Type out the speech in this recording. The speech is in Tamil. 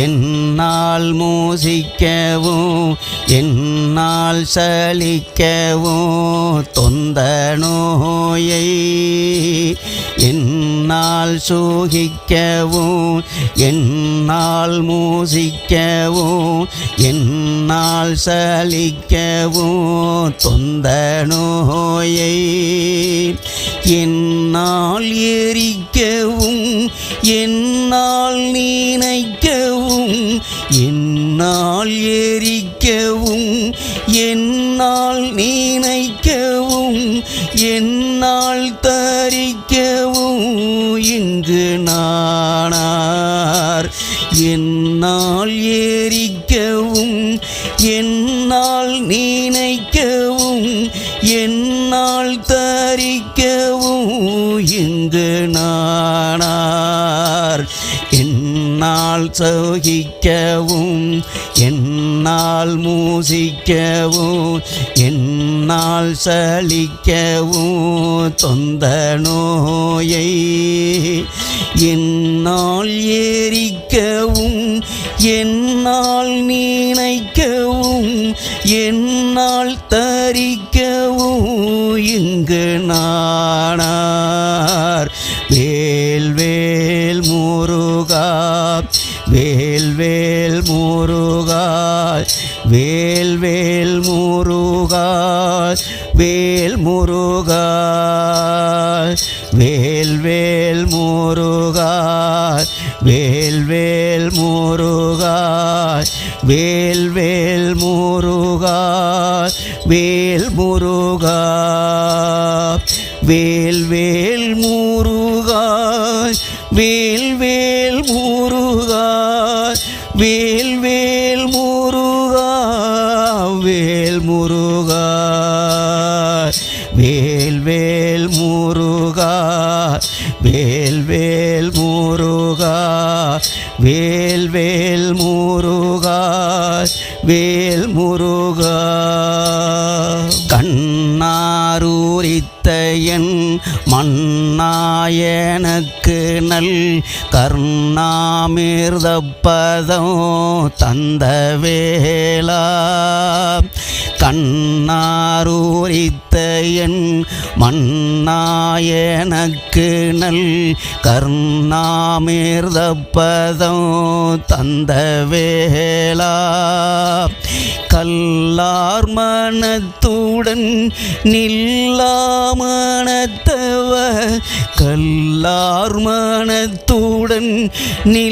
என்னால் மூசிக்கவும் என்னால் சலிக்கவும் தொந்த நோயை என்னால் சூகிக்கவும் என்னால் மூசிக்கவும் என்னால் சலிக்கவும் தொந்த நோயை என்னால் எரிக்கவும் என்னால் நினைக்கவும் என்னால் எரிக்கவும் என்னால் நினைக்கவும் என்னால் தரிக்கவும் இங்கு நானார் என்னால் எரிக்கவும் என்னால் நினைக்கவும் என்னால் தரிக்கவும் இங்கு நானார் என்னால் சோகிக்கவும் என்னால் மூசிக்கவும் என்னால் சலிக்கவும் தொந்த நோயை என்னால் எரிக்கவும் என்னால் நினைக்கவும் என்னால் தரிக்கவும் இங்கு நானார் வேல் வேல் முருகா வேல் வேல் முருகா வேல் வேல் முருகா வேல் முருகா வேல் வேல் முருகா வேல் வேல் முருகா வேல் வேல் முருகா வேல் முருகா வேல் வேல் முருகா வேல் வேல் முருகா வேல் வேல் முருகா வேல் முருகா வேல் வேல் முருகா வேல் வேல் முருகா வேல் வேல் முருகா வேல் முருகா கண்ணாரூரித்த என் மன்னாயனக்கு நல் கருணாமிர்தப்பதம் தந்த வேளா கண்ணாரூரித்த என் மன்னாயனக்கு நல் கருணாமிர்தப்பதம் தந்த வேளா கல்லார் மனத்துடன் நில்லாமணத்தவ கல்லார் மனத்துடன்